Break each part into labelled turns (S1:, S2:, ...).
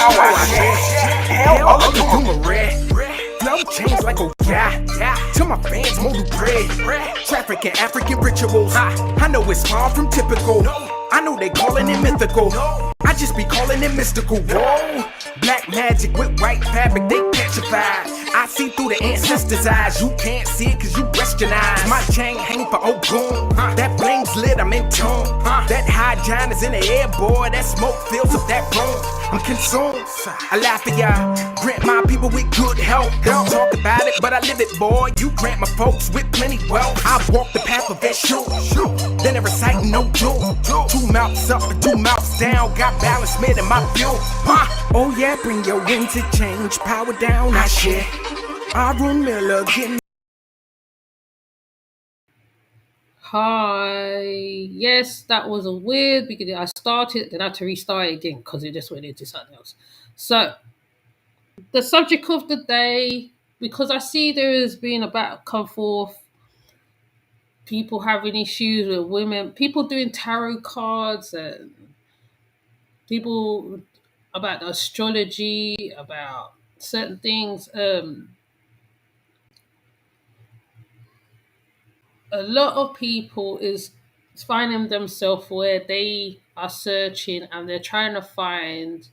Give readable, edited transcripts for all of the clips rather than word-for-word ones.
S1: how I share. Hell, all of you do my red. Flow change like a yeah. To my fans, more do bread. Traffic and African rituals. I know it's far from typical. I know they calling it mythical. I just be calling it mystical. Whoa, black magic with white fabric, they petrified. I see through the ancestors' eyes. You can't see it cause you rest your eyes. My chain hang for Ogun. That flame's lit, I'm in tune. That high giant is in the air, boy. That smoke fills up that room. I'm consumed. I laugh at y'all. Grant my people with good health. Don't talk about it, but I live it, boy. You grant my folks with plenty wealth. I walk the path of that shoe. Then they reciting no doom. 2 mouths up and 2 mouths down. Got balance mid in my view. Oh yeah, bring your winds to change. Power down, I share. Aaron Miller getting.
S2: Hi. Yes, that was a weird beginning. I started, then I had to restart it again because it just went into something else. So, the subject of the day, because I see there has been a back and forth, people having issues with women, people doing tarot cards, and people about astrology, about certain things. A lot of people is finding themselves where they are searching and they're trying to find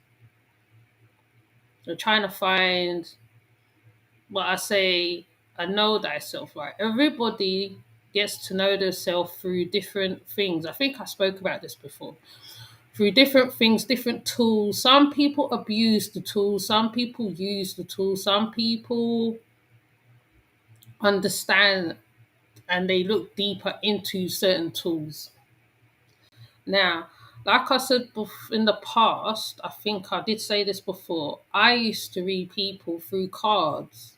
S2: what I say, a know thyself, right? Everybody gets to know themselves through different things. I think I spoke about this before. Through different things, different tools. Some people abuse the tools, some people use the tools, some people understand and they look deeper into certain tools. Now, like I said in the past, I think I did say this before, I used to read people through cards.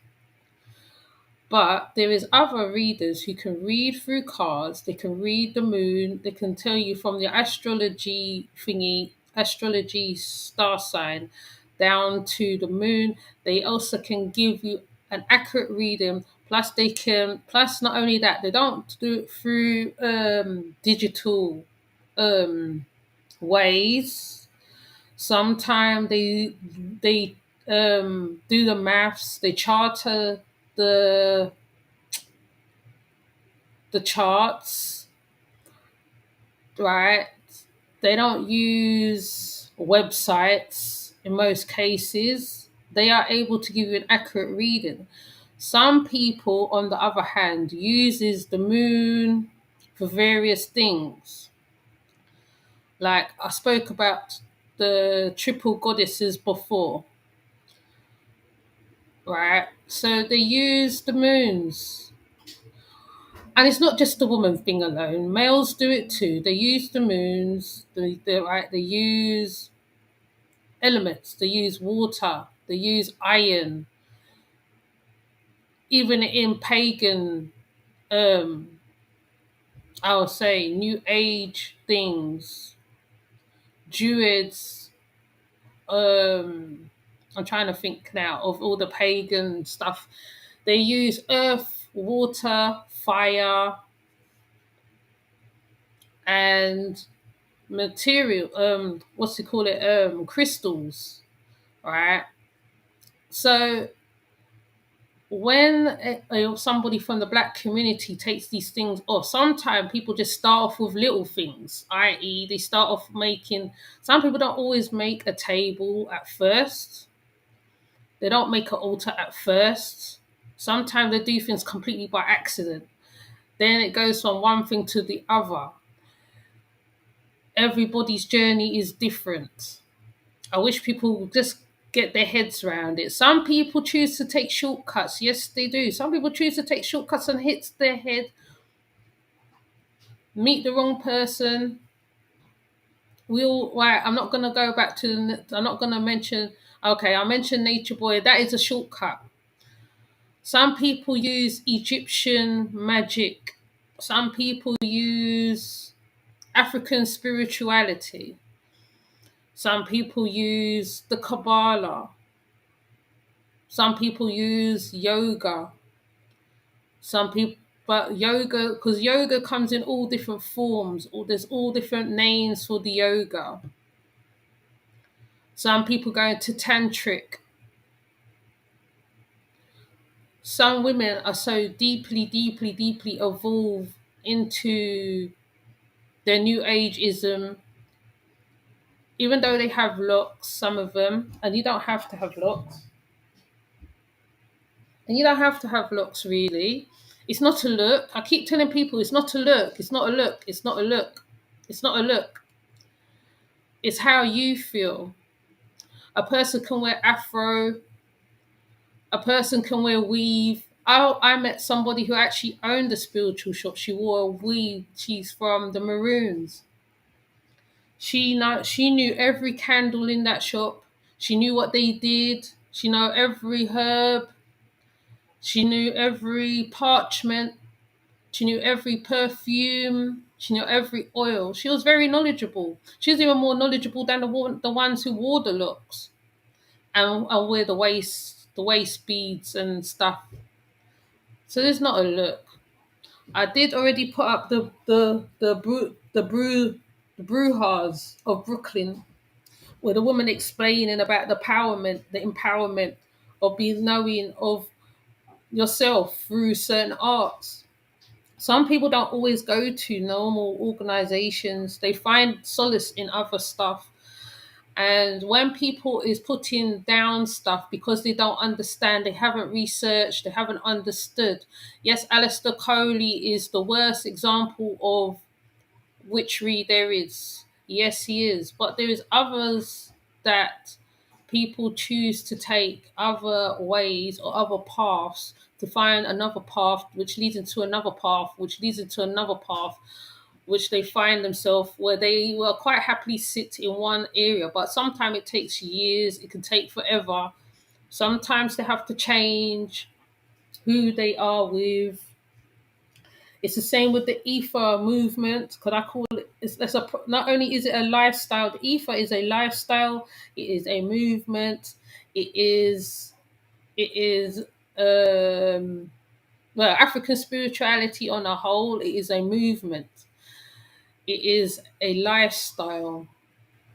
S2: But there is other readers who can read through cards, they can read the moon, they can tell you from the astrology thingy, astrology star sign down to the moon. They also can give you an accurate reading. Plus not only that, they don't do it through digital um ways. Sometimes they do the maths, they charter the the charts, right? They don't use websites in most cases. They are able to give you an accurate reading. Some people, on the other hand, uses the moon for various things. Like I spoke about the triple goddesses before, right? So they use the moons. And it's not just the woman thing alone. Males do it too. They use the moons. They use elements. They use water. They use iron. Even in pagan, um, I would say New Age things, Druids. I'm trying to think now of all the pagan stuff. They use earth, water, fire, and material, what's it call it, crystals, right? So when somebody from the black community takes these things off, sometimes people just start off with little things, i.e. they start off making, some people don't always make a table at first, they don't make an altar at first, sometimes they do things completely by accident, then it goes from one thing to the other. Everybody's journey is different. I wish people would just get their heads around it. Some people choose to take shortcuts. Yes, they do. Some people choose to take shortcuts and hit their head, meet the wrong person. Right, I'm not going to go back to, I'm not going to mention, okay, I'll mention Nature Boy. That is a shortcut. Some people use Egyptian magic. Some people use African spirituality. Some people use the Kabbalah. Some people use yoga. Some people, but yoga, because yoga comes in all different forms, or there's all different names for the yoga. Some people go into tantric. Some women are so deeply, deeply, deeply evolved into their new ageism, even though they have locks, some of them, and you don't have to have locks. And you don't have to have locks really. It's not a look. I keep telling people it's not a look. It's not a look. It's not a look. It's not a look. It's how you feel. A person can wear afro, a person can wear weave. I met somebody who actually owned a spiritual shop. She wore a weave. She's from the Maroons. She knew every candle in that shop. She knew what they did. She knew every herb. She knew every parchment. She knew every perfume. She knew every oil. She was very knowledgeable. She was even more knowledgeable than the ones who wore the looks and wear the waist beads and stuff. So there's not a look. I did already put up the Brujas of Brooklyn, with a woman explaining about the empowerment of being knowing of yourself through certain arts. Some people don't always go to normal organizations. They find solace in other stuff. And when people is putting down stuff because they don't understand, they haven't researched, they haven't understood. Yes, Alistair Coley is the worst example of witchery there is. Yes, he is. But there is others that people choose to take other ways or other paths to find another path which leads into another path, which leads into another path, which they find themselves where they will quite happily sit in one area. But sometimes it takes years, it can take forever. Sometimes they have to change who they are with. It's the same with the ether movement. Could I call it? Not only is it a lifestyle, the ether is a lifestyle. It is a movement. It is. It is. Well, African spirituality on a whole. It is a movement. It is a lifestyle.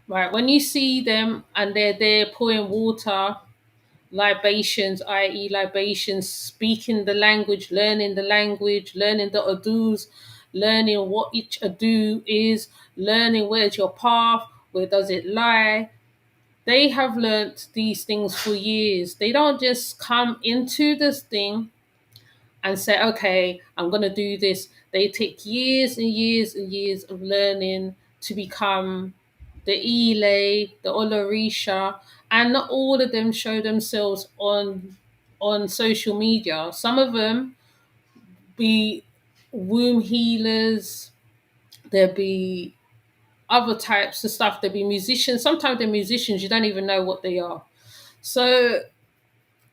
S2: Right. When you see them and they're there pouring water, libations, i.e., libations, speaking the language, learning the adus, learning what each adu is, learning where's your path, where does it lie. They have learnt these things for years. They don't just come into this thing and say, okay, I'm going to do this. They take years and years and years of learning to become the Ile, the Olorisha, and not all of them show themselves on social media. Some of them be womb healers, there be other types of stuff, there be musicians. Sometimes they're musicians, you don't even know what they are. So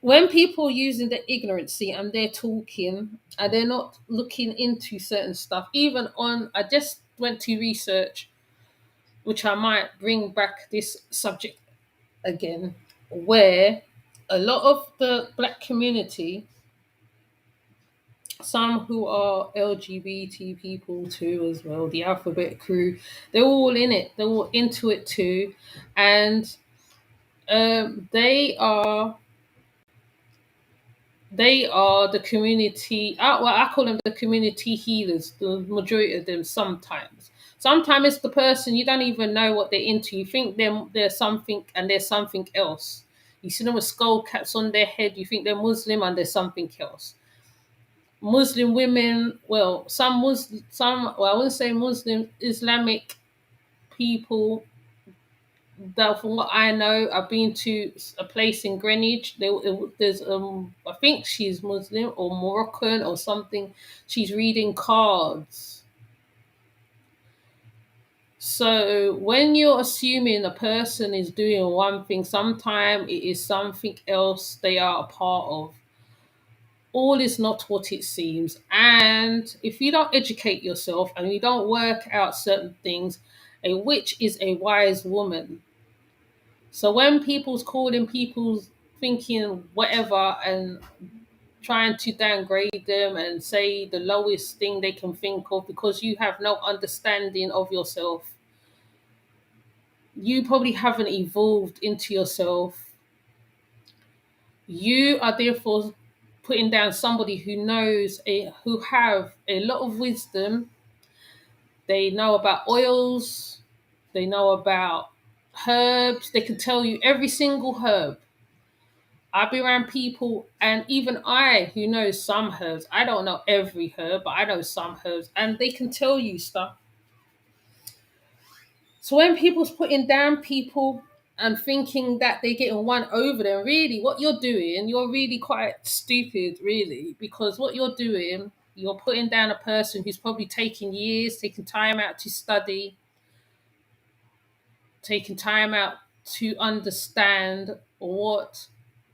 S2: when people are using the ignorancy and they're talking and they're not looking into certain stuff, even on, I just went to research, which I might bring back this subject again, where a lot of the black community, some who are LGBT people too as well, the alphabet crew, they're all in it, they're all into it too. And they are the community. Well, I call them the community healers. The majority of them. Sometimes it's the person you don't even know what they're into. You think they're something and they're something else. You see them with skull caps on their head. You think they're Muslim and they're something else. Muslim women. Well, some. Well, I wouldn't say Muslim. Islamic people that, from what I know, I've been to a place in Greenwich. There's I think she's Muslim or Moroccan or something. She's reading cards. So when you're assuming a person is doing one thing, sometimes it is something else they are a part of. All is not what it seems. And if you don't educate yourself and you don't work out certain things, a witch is a wise woman. So when people's calling people thinking whatever and trying to downgrade them and say the lowest thing they can think of because you have no understanding of yourself, You probably haven't evolved into yourself. You are therefore putting down somebody who have a lot of wisdom. They know about oils, they know about herbs, they can tell you every single herb. I've been around people, and even I, who knows some herbs, I don't know every herb, but I know some herbs, and they can tell you stuff. So when people's putting down people and thinking that they're getting one over them, really, what you're doing, you're really quite stupid, really, because what you're doing, you're putting down a person who's probably taking years, taking time out to study, taking time out to understand what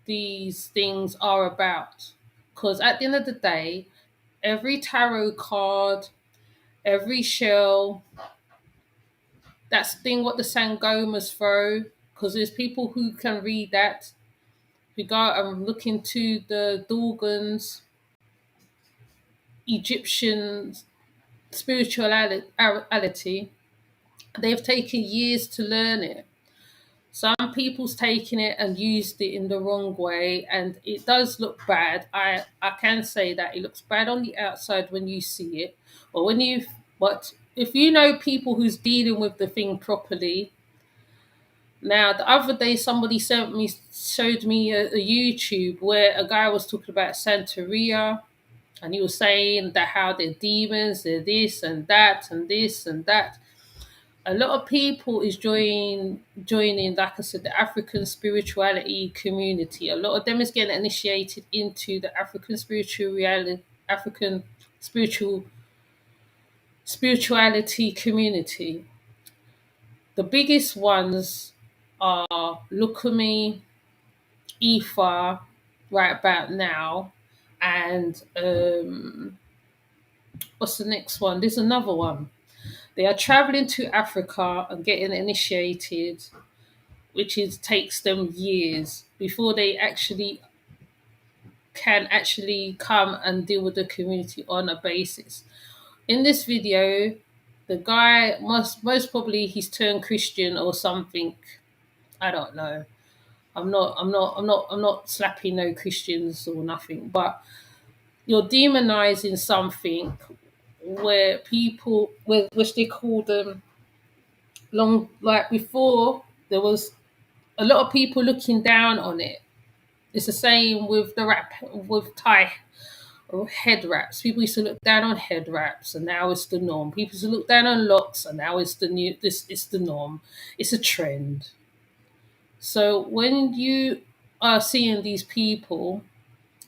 S2: these things are about. Because at the end of the day, every tarot card, every shell, that's the thing what the Sangomas throw. Because there's people who can read that, who go out and look into the Dorgans, Egyptian spirituality. They've taken years to learn it. Some people's taken it and used it in the wrong way, and it does look bad. I can say that it looks bad on the outside when you see it, or when you. But if you know people who's dealing with the thing properly. Now, the other day, somebody showed me a YouTube where a guy was talking about Santeria, and he was saying that how they're demons, they're this and that, and this and that. A lot of people is joining, like I said, the African spirituality community. A lot of them is getting initiated into the African spiritual spirituality community. The biggest ones are Lukumi, Ifa, right about now, and what's the next one? There's another one. They are traveling to Africa and getting initiated, which is takes them years before they actually can actually come and deal with the community on a basis. In this video, the guy most probably he's turned Christian or something. I don't know. I'm not slapping no Christians or nothing, but you're demonizing something where people which they call them long, like before there was a lot of people looking down on it. It's the same with the rap, with Thai or head wraps. People used to look down on head wraps, and now it's the norm. People used to look down on locks, and now it's the new. This it's the norm. It's a trend. So when you are seeing these people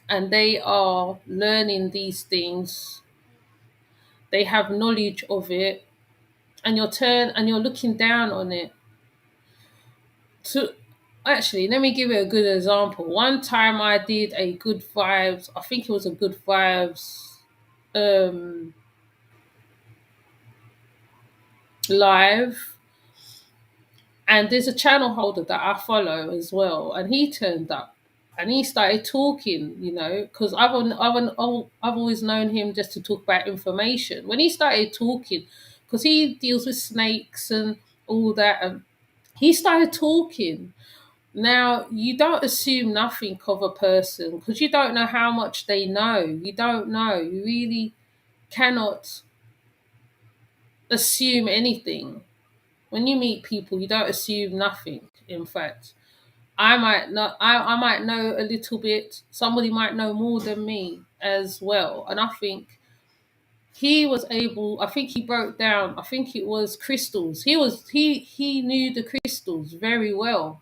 S2: and they are learning these things, they have knowledge of it, and you're looking down on it. To actually, let me give you a good example. One time I did a good vibes. I think it was a good vibes um live, and there's a channel holder that I follow as well, and he turned up and he started talking, because I've always known him just to talk about information. When he started talking, because he deals with snakes and all that, and he started talking. Now, you don't assume nothing of a person because you don't know how much they know. You don't know. You really cannot assume anything. When you meet people, you don't assume nothing. In fact, I might know a little bit. Somebody might know more than me as well. And I think he was able, I think he broke down, I think it was crystals. He knew the crystals very well.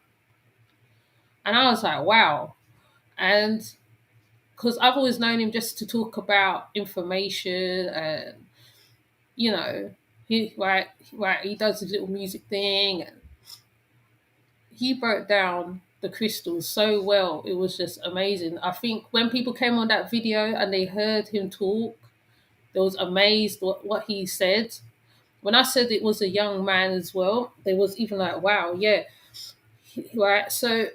S2: And I was like, wow. And because I've always known him just to talk about information, and you know he does his little music thing, and he broke down the crystals so well. It was just amazing. I think when people came on that video and they heard him talk, they was amazed what he said. When I said it was a young man as well, they was even like, wow, yeah. Right. So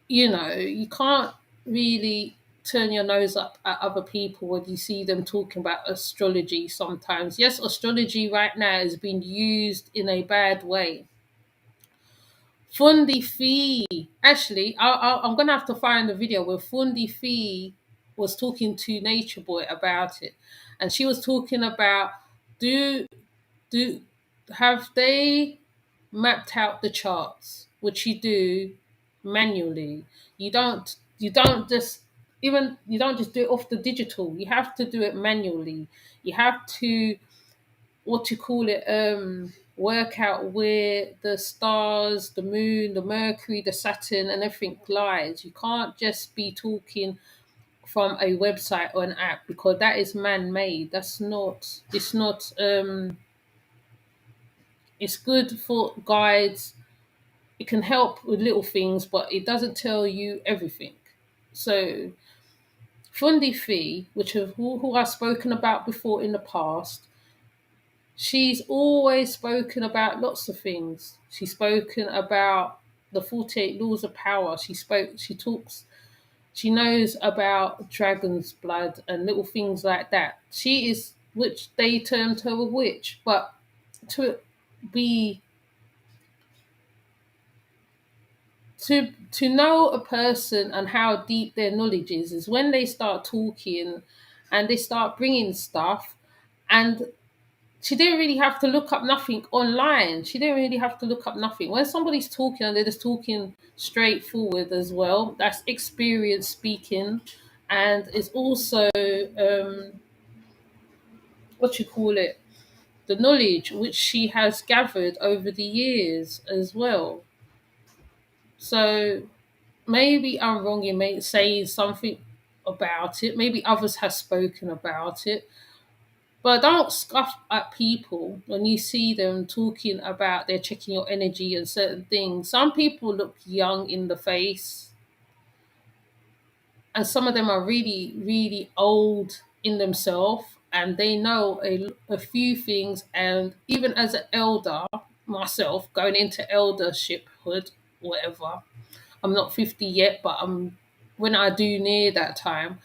S2: you can't really. turn your nose up at other people when you see them talking about astrology sometimes. Yes, astrology right now is being used in a bad way. Fundi Fee. Actually, I'm gonna have to find a video where Fundi Fee was talking to Nature Boy about it, and she was talking about, do do have they mapped out the charts, which you do manually. You don't just, even you don't just do it off the digital. You have to do it manually. You have to, what you call it, work out where the stars, the moon, the Mercury, the Saturn, and everything lies. You can't just be talking from a website or an app, because that is man-made. That's not. It's not. It's good for guides. It can help with little things, but it doesn't tell you everything. So Fundi Fee, who I've spoken about before in the past, she's always spoken about lots of things. She's spoken about the 48 laws of power. She knows about dragon's blood and little things like that. She is, which they termed her a witch, but to be to know a person and how deep their knowledge is when they start talking and they start bringing stuff. And she didn't really have to look up nothing online. She didn't really have to look up nothing. When somebody's talking and they're just talking straightforward as well, that's experience speaking. And it's also, what you call it, the knowledge which she has gathered over the years as well. So maybe I'm wrong in saying something about it. Maybe others have spoken about it. But don't scoff at people when you see them talking about they're checking your energy and certain things. Some people look young in the face, and some of them are really, really old in themselves, and they know a few things. And even as an elder, myself, going into eldershiphood, whatever, I'm not 50 yet, but when I do near that time,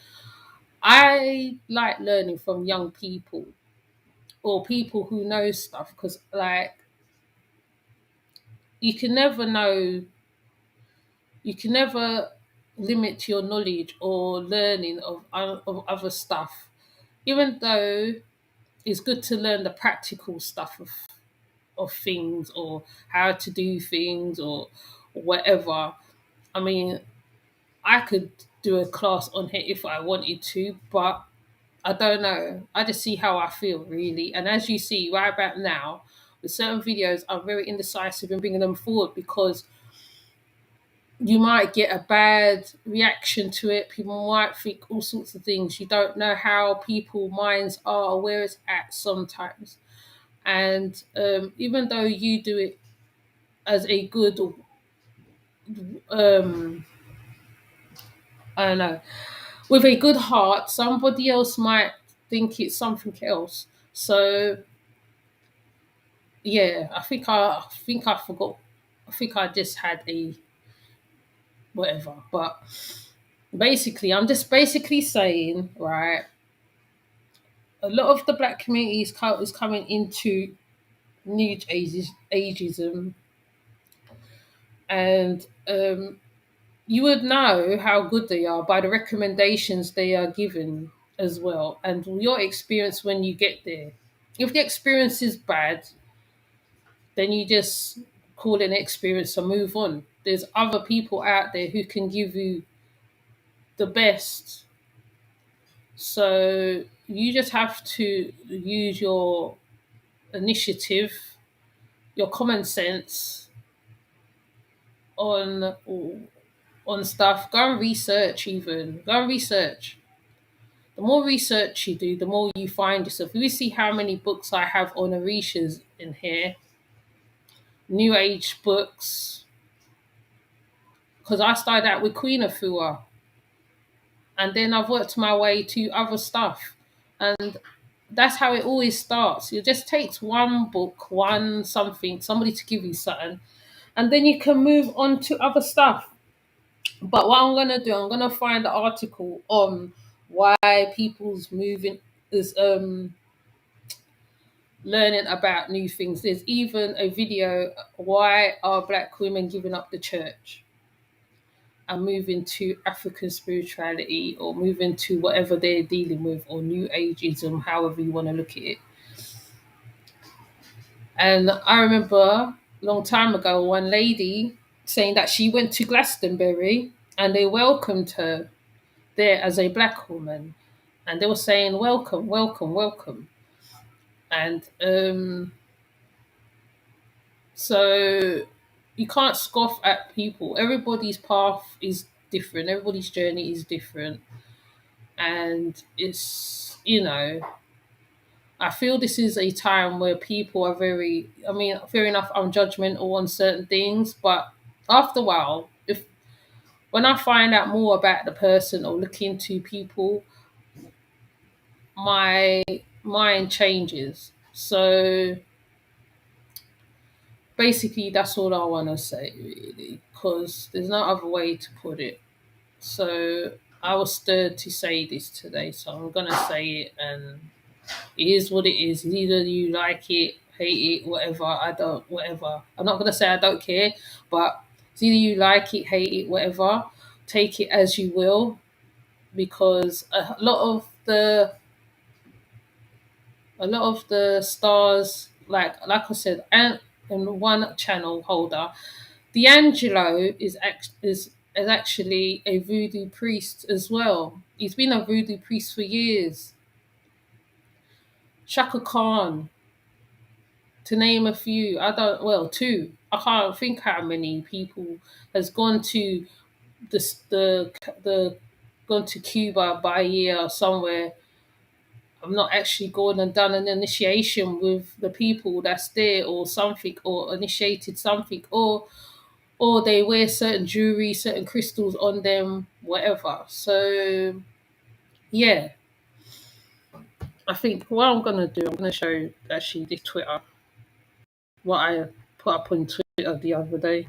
S2: I like learning from young people or people who know stuff, because like you can never know, you can never limit your knowledge or learning of other stuff, even though it's good to learn the practical stuff of things, or how to do things, or whatever. I mean, I could do a class on it if I wanted to, but I don't know. I just see how I feel, really. And as you see right about now, with certain videos, I'm very indecisive in bringing them forward, because you might get a bad reaction to it. People might think all sorts of things. You don't know how people minds are, where it's at sometimes. And even though you do it as a good, um, I don't know, with a good heart, somebody else might think it's something else. So yeah, I think I forgot. I think I just had a whatever. But basically, I'm just basically saying, right, a lot of the black community is coming into new ageism, and you would know how good they are by the recommendations they are given as well, and your experience when you get there. If the experience is bad, then you just call it an experience and move on. There's other people out there who can give you the best. So you just have to use your initiative, your common sense on on stuff. Go and research even. Go and research. The more research you do, the more you find yourself. You see how many books I have on Orishas in here, New Age books, because I started out with Queen Afua, and then I've worked my way to other stuff. And that's how it always starts. It just takes one book, one something, somebody to give you something, and then you can move on to other stuff. But what I'm gonna do, I'm gonna find the article on why people's moving is learning about new things. There's even a video, why are black women giving up the church and moving to African spirituality, or moving to whatever they're dealing with, or new ageism, however you want to look at it. And I remember a long time ago one lady saying that she went to Glastonbury and they welcomed her there as a black woman, and they were saying welcome, welcome, welcome. And so you can't scoff at people. Everybody's path is different, everybody's journey is different. And it's, I feel this is a time where people are very, I mean, fair enough, I'm judgmental on certain things, but after a while, if when I find out more about the person or look into people, my mind changes. So basically, that's all I want to say, really, because there's no other way to put it. So I was stirred to say this today, so I'm gonna say it, and it is what it is. Either you like it, hate it, whatever. I don't, whatever. I'm not gonna say I don't care, but it's either you like it, hate it, whatever. Take it as you will, because a lot of the stars, like I said, and one channel holder, D'Angelo is actually a voodoo priest as well. He's been a voodoo priest for years. Shaka Khan, to name a few. I don't, well, two. I can't think how many people has gone to the gone to Cuba by a year or somewhere. I'm not actually gone and done an initiation with the people that's there, or something, or initiated something, or they wear certain jewelry, certain crystals on them, whatever. So yeah, I think what I'm gonna do, I'm gonna show actually this Twitter, what I put up on Twitter the other day.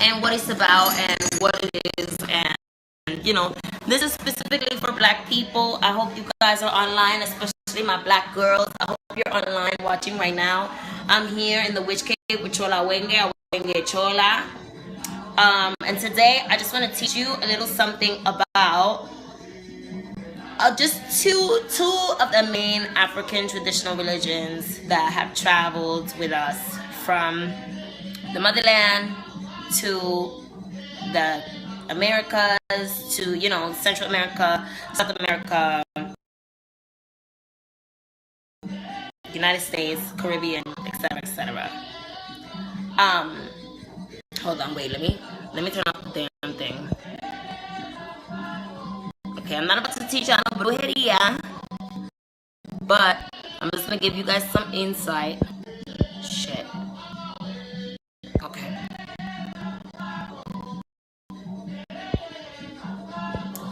S3: and what it's about and what it is. And this is specifically for black people. I hope you guys are online, especially my black girls. I hope you're online watching right now. I'm here in the Witch Cave with Chola Wenge Chola. And today I just want to teach you a little something about just two of the main African traditional religions that have traveled with us from the motherland to the Americas to Central America, South America, United States, Caribbean, etc., etc. Hold on, wait, let me turn off the damn thing. Okay, I'm not about to teach you how to brujeria, but I'm just gonna give you guys some insight. Shit. Okay.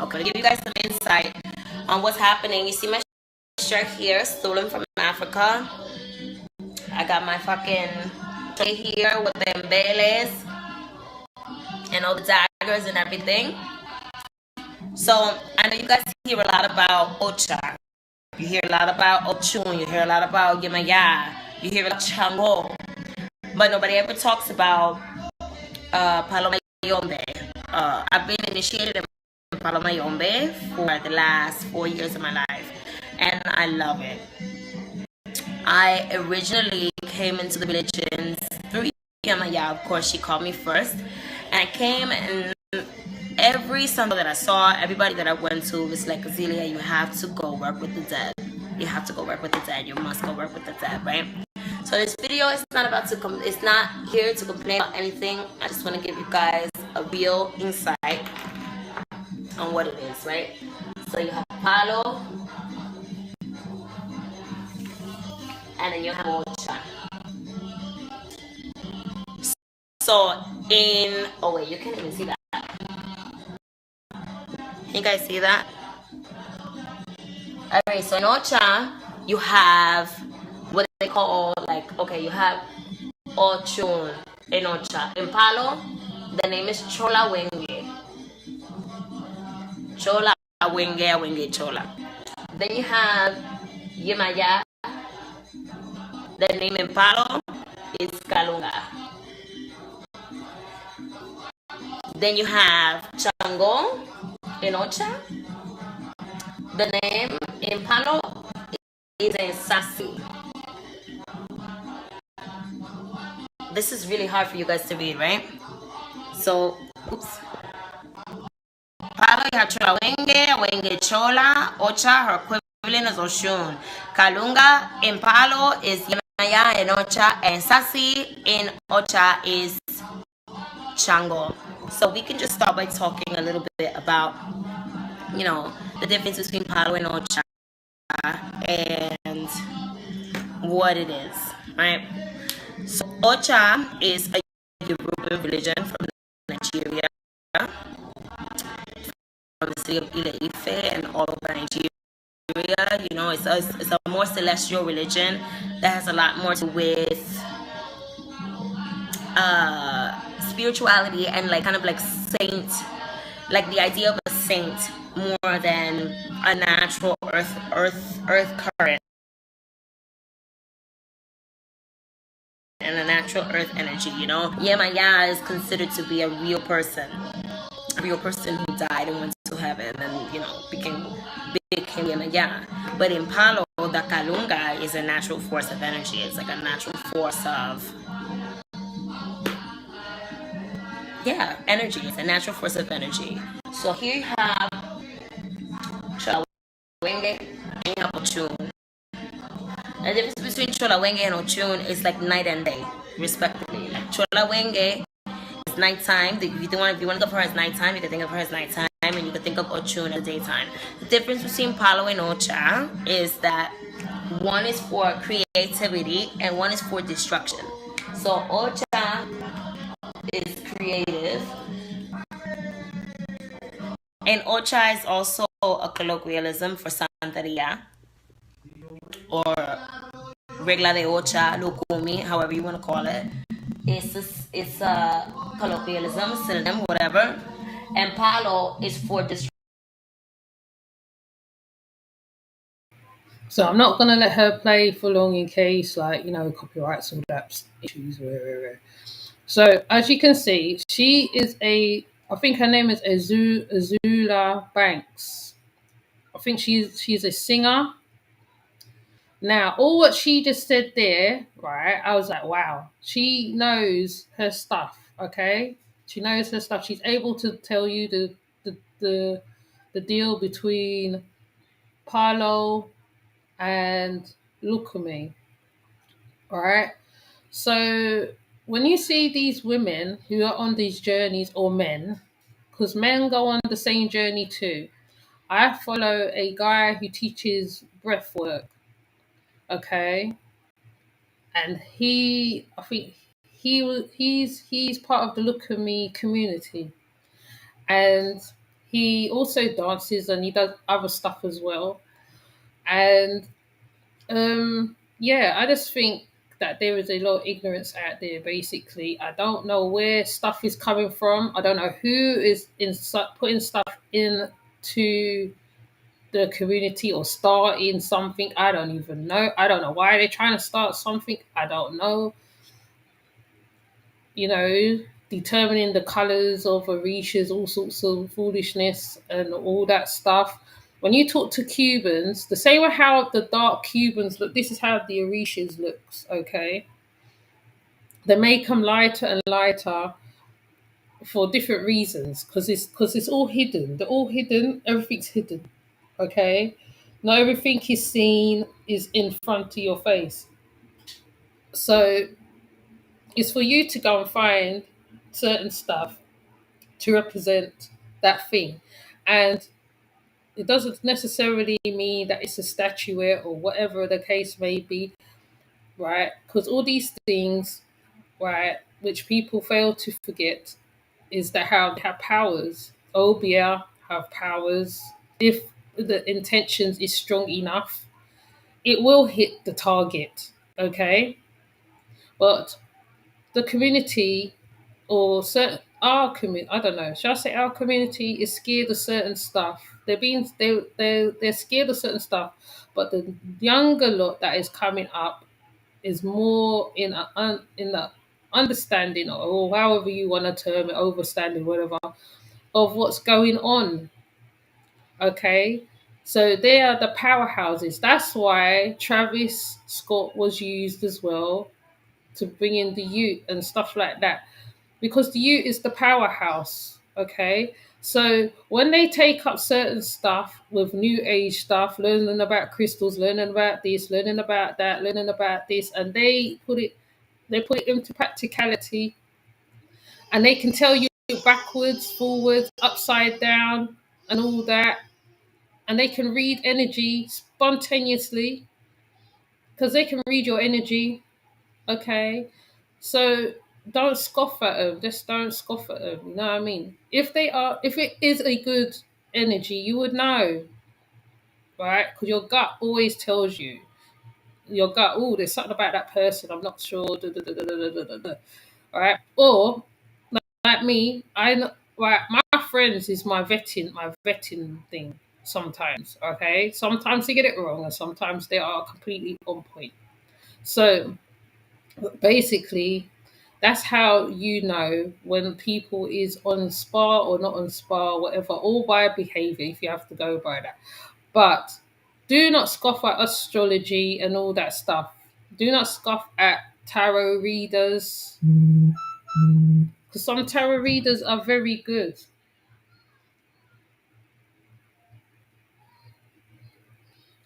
S3: Okay, I'll give you guys some insight on what's happening. You see my shirt here, stolen from Africa. I got my fucking tray here with the embeles and all the daggers and everything. So I know you guys hear a lot about Ocha. You hear a lot about Ochun. You hear a lot about Yemaya. You hear about Chango. But nobody ever talks about Paloma Yombe. I've been initiated in Paloma Yombe for the last 4 years of my life, and I love it. I originally came into the religions through Yamaya. Of course, she called me first, and I came, and every Sunday that I saw, everybody that I went to was like, Azealia, you have to go work with the dead. You have to go work with the dead. You must go work with the dead, right? So this video is not about to come. It's not here to complain about anything. I just want to give you guys a real insight on what it is, right? So you have Palo, and then you have Ocha. So oh wait, you can't even see that. Can you guys see that? Alright, so in Ocha, you have what they call, like, okay, you have Ochun in Ocha. In Palo, the name is Chola Wenge. Chola Wenge Chola. Then you have Yemaya. The name in Palo is Kalunga. Then you have Chango in Ocha. The name in Palo is in Sasi. This is really hard for you guys to read, right? So, oops. Palo, you have Chola Wenge Chola, Ocha, her equivalent is Oshun. Kalunga in Palo is Yemaya in Ocha, and Sasi in Ocha is Chango. So we can just start by talking a little bit about, you know, the difference between Palo and Ocha and what it is, right? So Ocha is a European religion from Nigeria, from the city of Ile-Ife and all over Nigeria. You know, it's a more celestial religion that has a lot more to do with spirituality and like kind of like saint, like the idea of a saint more than a natural earth current and a natural earth energy, you know. Yemaya is considered to be a real person who died and went to heaven and, you know, became Yemaya. But in Palo, the Kalunga is a natural force of energy. It's like a natural force of energy. It's a natural force of energy. So here you have Chola Wenge and you have Ochun. The difference between Chola Wenge and Ochun is like night and day, respectively. Like Chola Wenge is nighttime. If you want to think of her as nighttime, you can think of her as nighttime, and you can think of Ochun as daytime. The difference between Palo and Ocha is that one is for creativity and one is for destruction. So Ocha is creative, and Ocha is also a colloquialism for Santeria or Regla de Ocha, Lukumi, however you want to call it. It's a colloquialism, synonym, whatever. And Palo is for destruction.
S2: So I'm not gonna let her play for long in case, like, you know, copyrights, all that issues. So as you can see, she is I think her name is Azula Banks. I think she's a singer. Now, all what she just said there, right? I was like, wow, she knows her stuff. Okay, she knows her stuff. She's able to tell you the deal between Palo and Lukumi. All right. So when you see these women who are on these journeys, or men, because men go on the same journey too. I follow a guy who teaches breath work. Okay, and I think he's part of the Look at Me community, and he also dances and he does other stuff as well. And yeah, I just think that there is a lot of ignorance out there. Basically, I don't know where stuff is coming from. I don't know who is putting stuff in to the community or starting something. I don't even know. I don't know why they're trying to start something. I don't know. You know, determining the colors of Orishas, all sorts of foolishness and all that stuff. When you talk to Cubans, the same way how the dark Cubans look, this is how the Orishas looks, okay? They make them lighter and lighter for different reasons because it's all hidden. They're all hidden. Everything's hidden, okay? Not everything is seen is in front of your face. So it's for you to go and find certain stuff to represent that thing. And it doesn't necessarily mean that it's a statuette or whatever the case may be, right? Because all these things, right, which people fail to forget, is that how they have powers. Obia have powers. If the intentions is strong enough, it will hit the target, okay? But the community or certain our community, I don't know, shall I say our community is scared of certain stuff. They're scared of certain stuff, but the younger lot that is coming up is more in the understanding or however you want to term it, overstanding, whatever, of what's going on. Okay, so they are the powerhouses. That's why Travis Scott was used as well to bring in the youth and stuff like that, because the youth is the powerhouse. Okay, so when they take up certain stuff with new age stuff, learning about crystals, learning about this, learning about that, learning about this, and they put it into practicality, and they can tell you backwards, forwards, upside down, and all that, and they can read energy spontaneously because they can read your energy. Okay, so don't scoff at them. Just don't scoff at them. You know what I mean? If it is a good energy, you would know, right? Because your gut always tells you. Your gut, oh, there's something about that person. I'm not sure. Da, da, da, da, da, da, da, da. All right, or like me, right. My friends is my vetting thing. Sometimes, okay. Sometimes they get it wrong, and sometimes they are completely on point. So basically, that's how you know when people is on spa or not on spa, whatever, all by behavior. If you have to go by that, but do not scoff at astrology and all that stuff. Do not scoff at tarot readers, because some tarot readers are very good.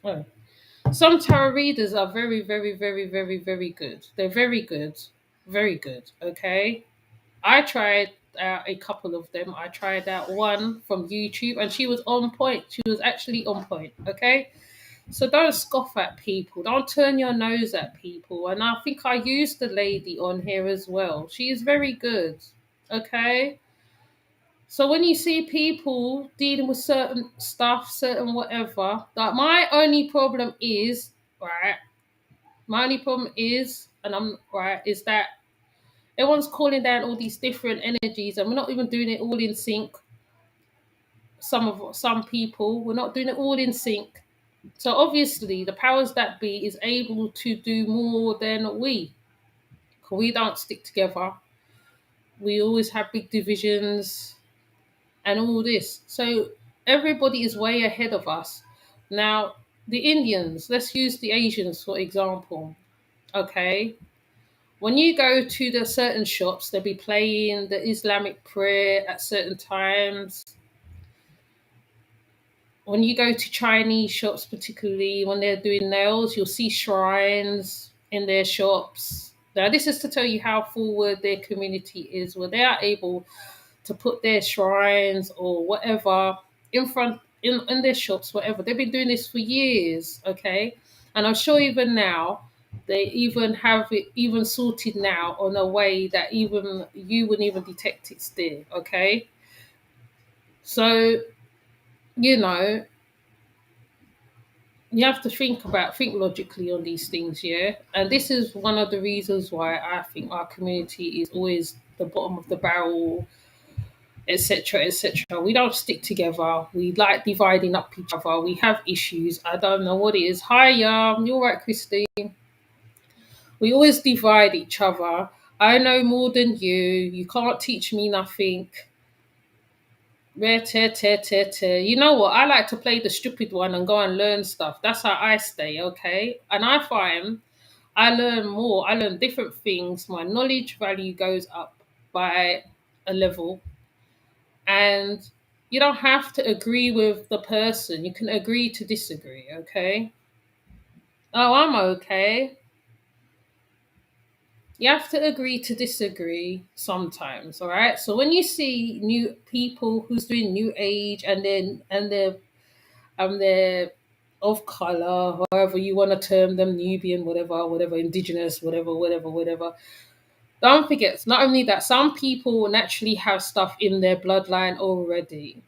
S2: Oh. Some tarot readers are very, very, very, very, very good. They're very good, very good. Okay, I tried out a couple of them. I tried out one from YouTube, and she was on point. She was actually on point. Okay, so don't scoff at people. Don't turn your nose at people. And I think I used the lady on here as well. She is very good. Okay, so when you see people dealing with certain stuff, certain whatever, that my only problem is, right? My only problem is, and I'm right, is that everyone's calling down all these different energies, and we're not even doing it all in sync. Some people, we're not doing it all in sync. So obviously, the powers that be is able to do more than we. 'Cause we don't stick together. We always have big divisions and all this. So everybody is way ahead of us. Now, the Indians, let's use the Asians for example. Okay. When you go to the certain shops, they'll be playing the Islamic prayer at certain times. When you go to Chinese shops, particularly when they're doing nails, you'll see shrines in their shops. Now, this is to tell you how forward their community is, where they are able to put their shrines or whatever in front in their shops, whatever. They've been doing this for years, okay? And I'm sure even now they even have it even sorted now on a way that even you wouldn't even detect it's there, okay? So, you know, you have to think logically on these things, yeah. And this is one of the reasons why I think our community is always the bottom of the barrel etc., etc. We don't stick together. We like dividing up each other. We have issues. I don't know what it is. Hi, you're right, Christy. We always divide each other. I know more than you. You can't teach me nothing. You know what? I like to play the stupid one and go and learn stuff. That's how I stay, okay? And I find I learn more. I learn different things. My knowledge value goes up by a level. And you don't have to agree with the person. You can agree to disagree, okay? Oh, I'm okay. You have to agree to disagree sometimes, all right? So when you see new people who's doing new age and they're of color, however you want to term them, Nubian, whatever, indigenous, whatever. Don't forget, not only that, some people naturally have stuff in their bloodline already.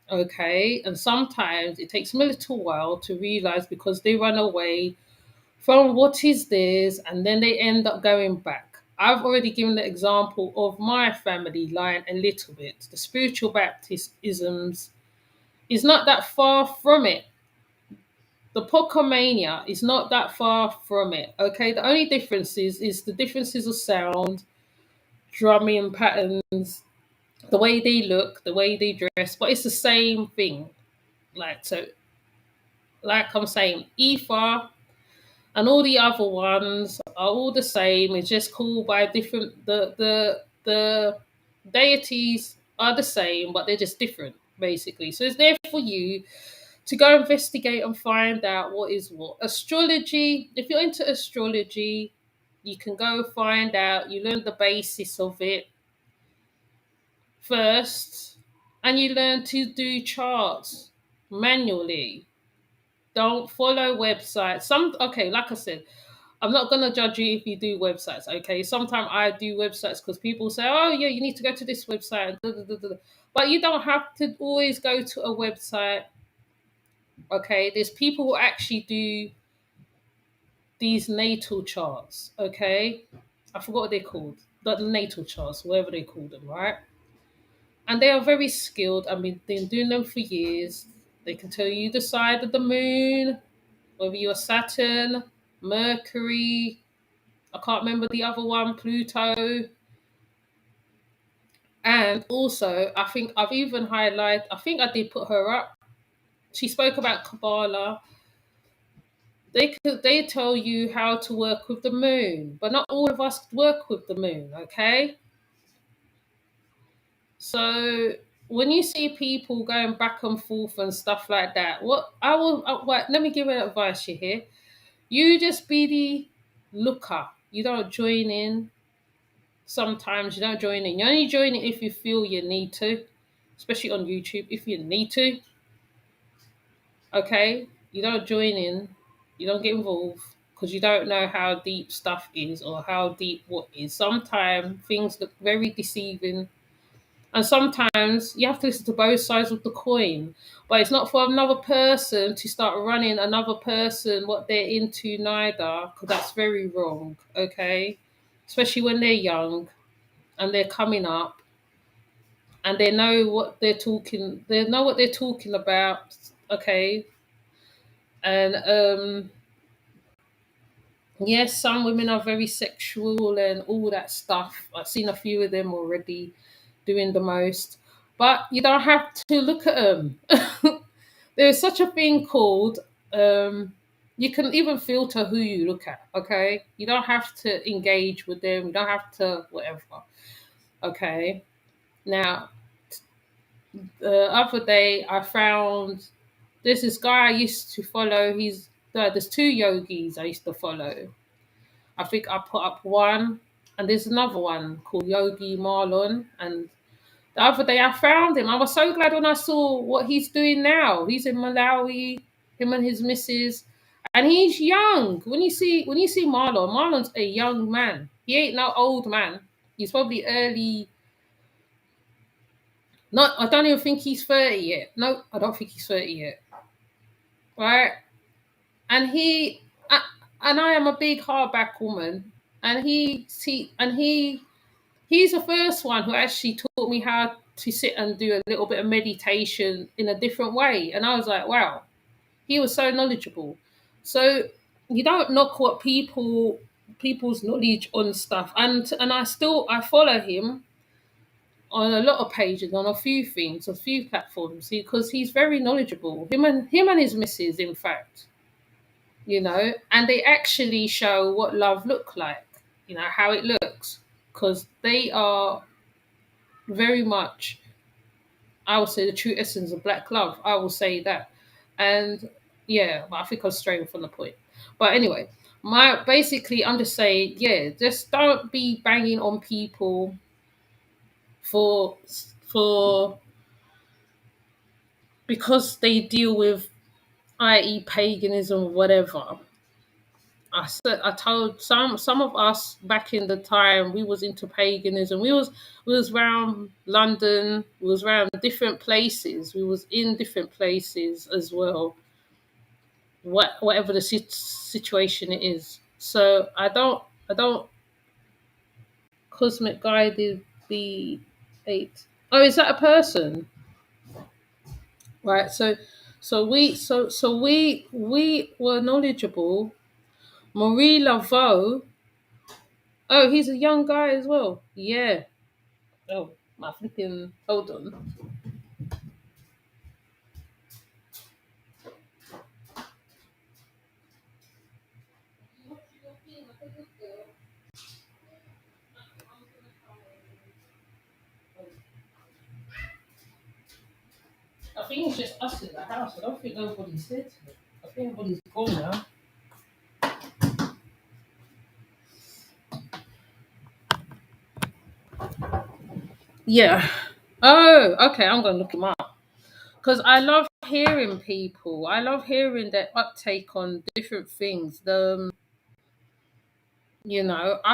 S2: Okay, and sometimes it takes them a little while to realize because they run away from what is theirs and then they end up going back. I've already given the example of my family line a little bit. The spiritual baptisms is not that far from it. The Pocomania is not that far from it. Okay, the only difference is the differences of sound, drumming patterns, the way they look, the way they dress, but it's the same thing. So, like I'm saying, Ifa and all the other ones are all the same. It's just called by different. The deities are the same, but they're just different, basically. So it's there for you to go investigate and find out what is what. Astrology. If you're into astrology, you can go find out. You learn the basis of it first, and you learn to do charts manually. Don't follow websites. Like I said, I'm not gonna judge you if you do websites. Okay, sometimes I do websites because people say, "Oh yeah, you need to go to this website." But you don't have to always go to a website. Okay, there's people who actually do these natal charts. Okay, I forgot what they're called. The natal charts, whatever they call them, right? And they are very skilled. I mean, they've been doing them for years. They can tell you the side of the moon, whether you're Saturn, Mercury, I can't remember the other one, Pluto. And also, I think I've even I think I did put her up. She spoke about Kabbalah. They tell you how to work with the moon, but not all of us work with the moon, okay? So when you see people going back and forth and stuff like that, let me give an advice you here. You just be the looker. You don't join in. Sometimes you don't join in. You only join in if you feel you need to, especially on YouTube. If you need to, okay, you don't join in. You don't get involved because you don't know how deep stuff is or how deep what is. Sometimes things look very deceiving, and sometimes you have to listen to both sides of the coin. But it's not for another person to start running another person what they're into neither, because that's very wrong. Okay, especially when they're young and they're coming up and they know what they're talking about, okay? And yes, some women are very sexual and all that stuff. I've seen a few of them already doing the most, but you don't have to look at them. There's such a thing called you can even filter who you look at, okay? You don't have to engage with them, you don't have to whatever, okay? Now, the other day I found there's this guy I used to follow. There's two yogis I used to follow. I think I put up one, and there's another one called Yogi Marlon. And the other day I found him. I was so glad when I saw what he's doing now. He's in Malawi, him and his missus, and he's young. When you see Marlon's a young man. He ain't no old man. He's probably early. Not, I don't even think he's 30 yet. No, I don't think he's 30 yet. Right? And and I am a big hardback woman, and he He's the first one who actually taught me how to sit and do a little bit of meditation in a different way. And I was like, wow, he was so knowledgeable. So you don't knock what people's knowledge on stuff. And I follow him on a lot of pages, on a few things, a few platforms, because he's very knowledgeable. Him and his missus, in fact, and they actually show what love look like, how it looks, because they are very much, I would say, the true essence of black love. I will say that. And yeah, but I think I was straying from the point. But anyway, I'm just saying, yeah, just don't be banging on people for for because they deal with, i.e., paganism or whatever. I told some of us back in the time we was into paganism. We was around London. We was around different places. We was in different places as well. Whatever the situation it is. So I don't cosmic guided B8. Oh, is that a person? Right. So we were knowledgeable. Marie Laveau. Oh, he's a young guy as well. Yeah. Oh, my flipping. Hold on. I think it's just us in the house. I don't think nobody's here today. I think everybody's gone now. Yeah. Oh, okay. I'm going to look him up. Because I love hearing people. I love hearing their uptake on different things. I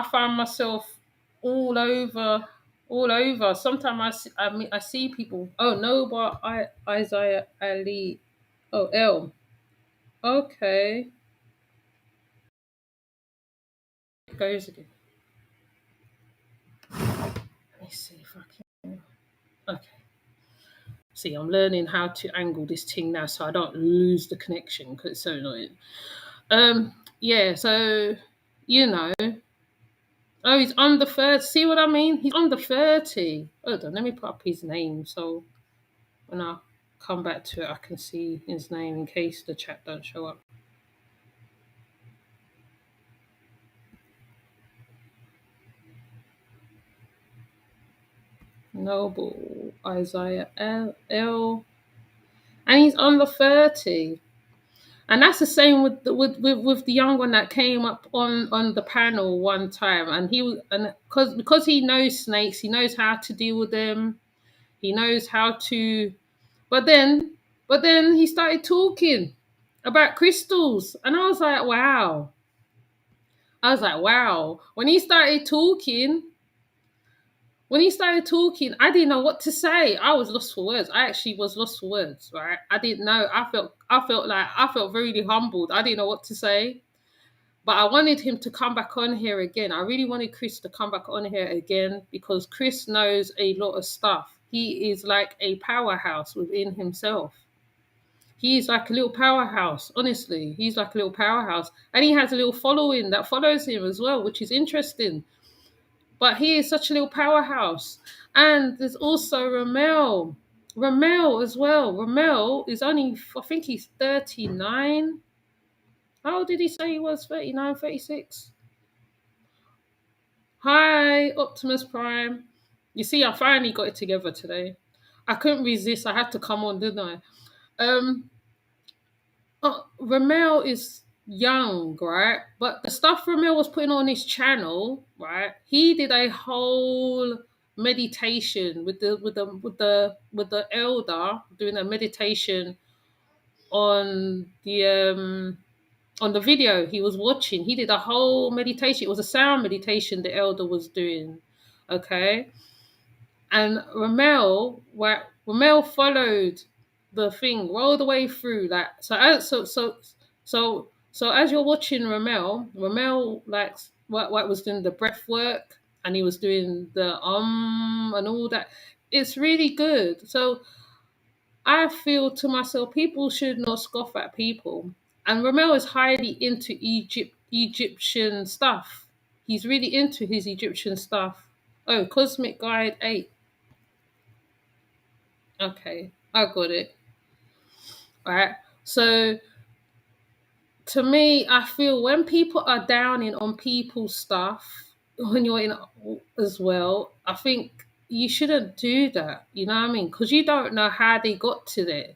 S2: find myself all over, all over. Sometimes I see people. Oh, no, but Isaiah Ali. Oh, L. Okay. It goes again. Let me see if I can. Okay. See, I'm learning how to angle this thing now so I don't lose the connection because it's so annoying. Yeah, so, you know. Oh, he's under 30. See what I mean? He's under 30. Hold on, let me put up his name so when I come back to it, I can see his name in case the chat don't show up. Noble Isaiah L. And he's under 30. And that's the same with the young one that came up on the panel one time, and because he knows snakes, he knows how to deal with them, he knows how to. But then he started talking about crystals, and I was like, wow. When he started talking, I didn't know what to say. I was lost for words. I actually was lost for words, right? I didn't know. I felt really humbled. I didn't know what to say. But I wanted him to come back on here again. I really wanted Chris to come back on here again because Chris knows a lot of stuff. He is like a powerhouse within himself. He's like a little powerhouse, honestly. He's like a little powerhouse. And he has a little following that follows him as well, which is interesting. But he is such a little powerhouse. And there's also Ramel. Ramel as well. Ramel is only, I think he's 39. How old did he say he was? 39, 36? Hi, Optimus Prime. You see, I finally got it together today. I couldn't resist. I had to come on, didn't I? Ramel is young, right? But the stuff Ramel was putting on his channel, right? He did a whole meditation with the elder doing a meditation on the video he was watching. He did a whole meditation. It was a sound meditation the elder was doing. Okay. And Ramel followed the thing all the way through that. So as you're watching Ramel likes what was doing the breath work, and he was doing the and all that. It's really good. So I feel to myself, people should not scoff at people. And Ramel is highly into Egyptian stuff. He's really into his Egyptian stuff. Oh, Cosmic Guide 8. Okay, I got it. All right. So to me, I feel when people are downing on people's stuff, when you're in as well, I think you shouldn't do that. You know what I mean? Because you don't know how they got to there.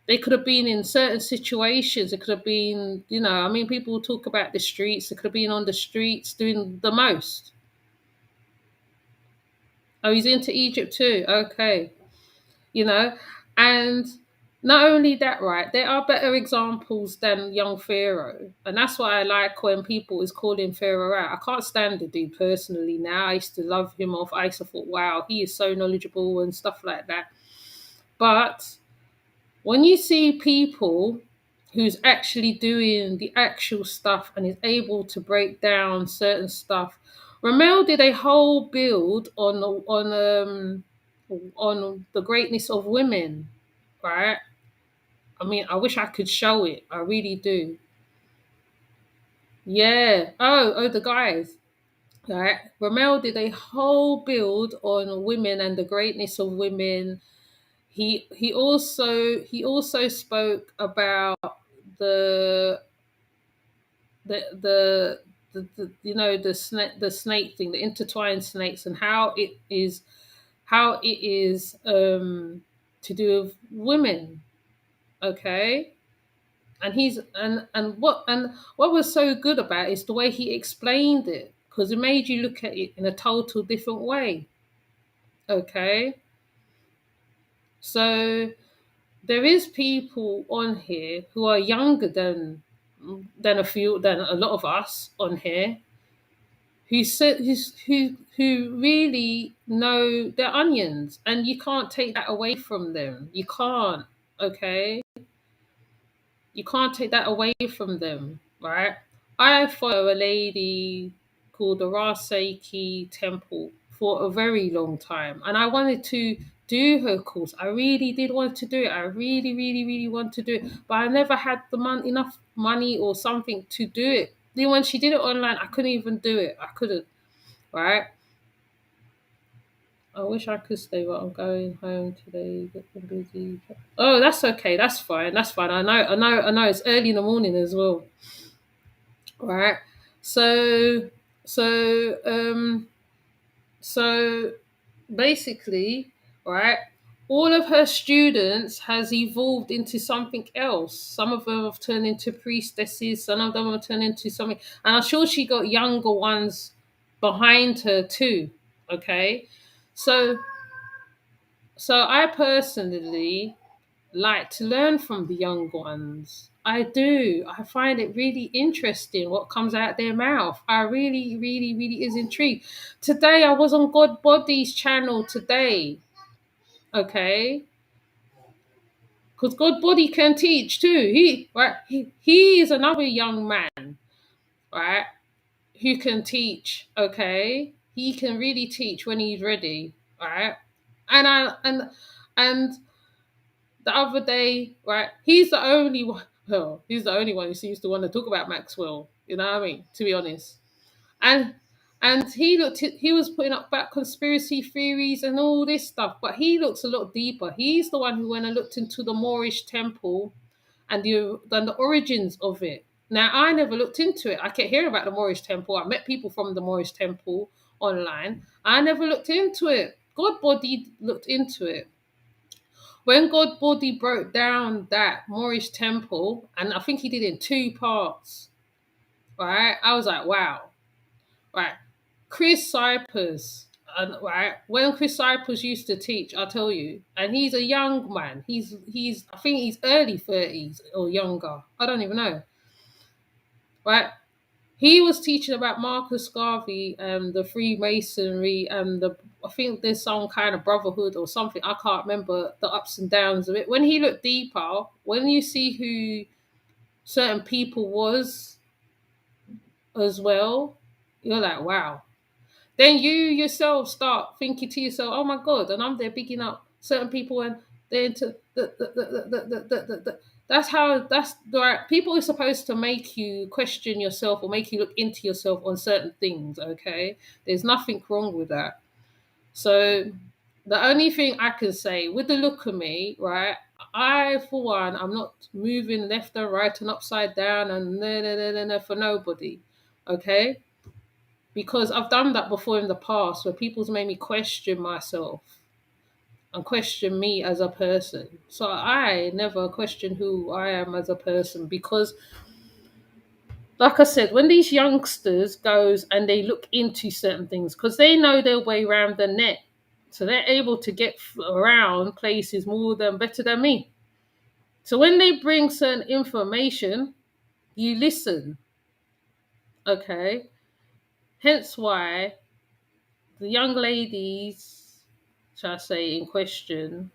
S2: They could have been in certain situations. It could have been, I mean, people talk about the streets. They could have been on the streets doing the most. Oh, he's into Egypt too. Okay. And not only that, right, there are better examples than young Pharaoh. And that's why I like when people is calling Pharaoh out. I can't stand the dude personally now. I used to love him off. I used to thought, wow, he is so knowledgeable and stuff like that. But when you see people who's actually doing the actual stuff and is able to break down certain stuff, Ramel did a whole build on the greatness of women, right? I mean, I wish I could show it. I really do. Yeah. Oh, the guys. Right. Ramel did a whole build on women and the greatness of women. He also spoke about the the the snake thing, the intertwined snakes, and how it is to do with women. Okay. And what was so good about it is the way he explained it, because it made you look at it in a total different way. Okay. So there is people on here who are younger than a lot of us on here, who really know their onions, and you can't take that away from them. You can't. Okay. You can't take that away from them, right? I follow a lady called the Raseki Temple for a very long time, and I wanted to do her course. I really did want to do it. I really, really, really want to do it, but I never had enough money or something to do it. Then when she did it online, I couldn't even do it. I couldn't, right? I wish I could stay, but I'm going home today. Getting busy. Oh, that's okay. That's fine. That's fine. I know. It's early in the morning as well, right? So, so, so basically, right? All of her students has evolved into something else. Some of them have turned into priestesses. Some of them have turned into something, and I'm sure she got younger ones behind her too. Okay, so I personally like to learn from the young ones. I do. I find it really interesting what comes out their mouth. I really, really, really is intrigued. Today I was on God Body's channel today. Okay. Because God Body can teach too. He is another young man, right? Who can teach, okay? He can really teach when he's ready, right? And I and the other day, right? He's the only one. Well, he's the only one who seems to want to talk about Maxwell. You know what I mean? To be honest, and he was putting up back conspiracy theories and all this stuff, but he looks a lot deeper. He's the one who went and looked into the Moorish temple and the origins of it. Now, I never looked into it. I kept hearing about the Moorish temple. I met people from the Moorish temple online. I never looked into it. God Body looked into it. When God Body broke down that Moorish temple, and I think he did it in two parts, right? I was like, wow, right. Chris Cypress, right? When Chris Cypress used to teach, I'll tell you, and he's a young man. He's I think he's early 30s or younger. I don't even know, right? He was teaching about Marcus Garvey and the Freemasonry and I think there's some kind of brotherhood or something. I can't remember the ups and downs of it. When he looked deeper, when you see who certain people was as well, you're like, wow. then you yourself start thinking to yourself, oh my God, and I'm there bigging up certain people and they're into that's how that's the right people are supposed to make you question yourself or make you look into yourself on certain things, okay? There's nothing wrong with that. So the only thing I can say with the look of me, right? I, for one, I'm not moving left and right and upside down and no for nobody, okay? Because I've done that before in the past where people's made me question myself and question me as a person. So I never question who I am as a person because, like I said, when these youngsters goes and they look into certain things because they know their way around the net, so they're able to get around places more than better than me. So when they bring certain information, you listen, okay? Hence why the young ladies, shall I say, in question,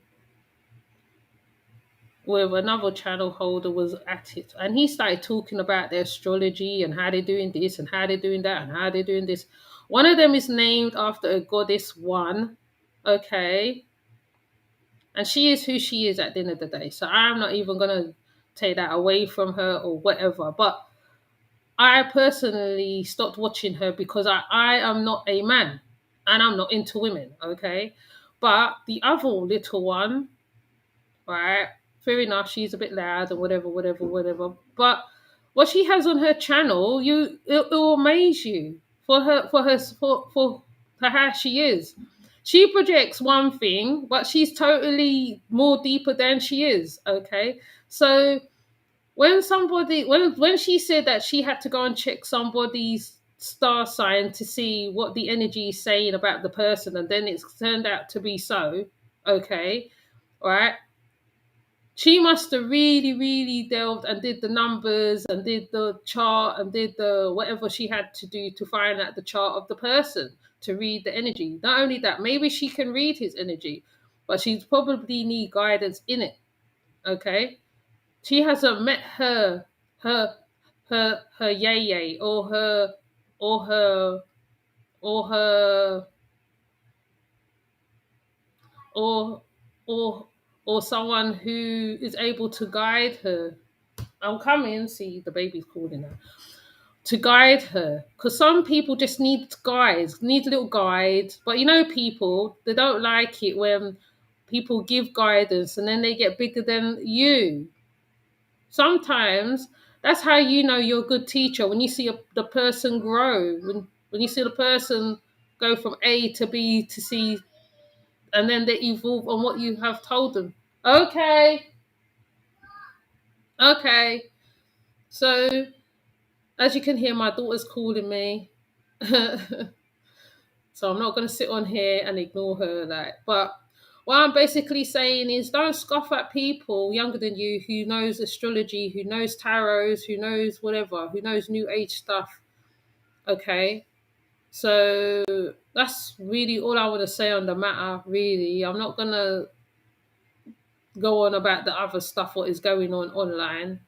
S2: with another channel holder was at it and he started talking about their astrology and how they're doing this and how they're doing that and how they're doing this. One of them is named after a goddess one, okay? And she is who she is at the end of the day. So I'm not even gonna take that away from her or whatever. But I personally stopped watching her because I am not a man and I'm not into women, okay? But the other little one, right? Fair enough, she's a bit loud and whatever. But what she has on her channel, it will amaze you for how she is. She projects one thing, but she's totally more deeper than she is. Okay, so when she said that she had to go and check somebody's star sign to see what the energy is saying about the person, and then it's turned out to be so. Okay, right? She must have really, really delved and did the numbers and did the chart and did the whatever she had to do to find out the chart of the person to read the energy. Not only that, maybe she can read his energy, but she probably need guidance in it. Okay, she hasn't met her, her yay or her, or her, or or or someone who is able to guide her. I'm coming. See, the baby's calling her to guide her. Because some people just need guides, need little guides. But you know, people they don't like it when people give guidance and then they get bigger than you. Sometimes that's how you know you're a good teacher when you see the person grow. When you see the person go from A to B to C, and then they evolve on what you have told them. Okay, okay. So as you can hear, my daughter's calling me. So I'm not going to sit on here and ignore her. But what I'm basically saying is don't scoff at people younger than you who knows astrology, who knows tarots, who knows whatever, who knows new age stuff. Okay. So that's really all I want to say on the matter, really. I'm not going to go on about the other stuff, what is going on online,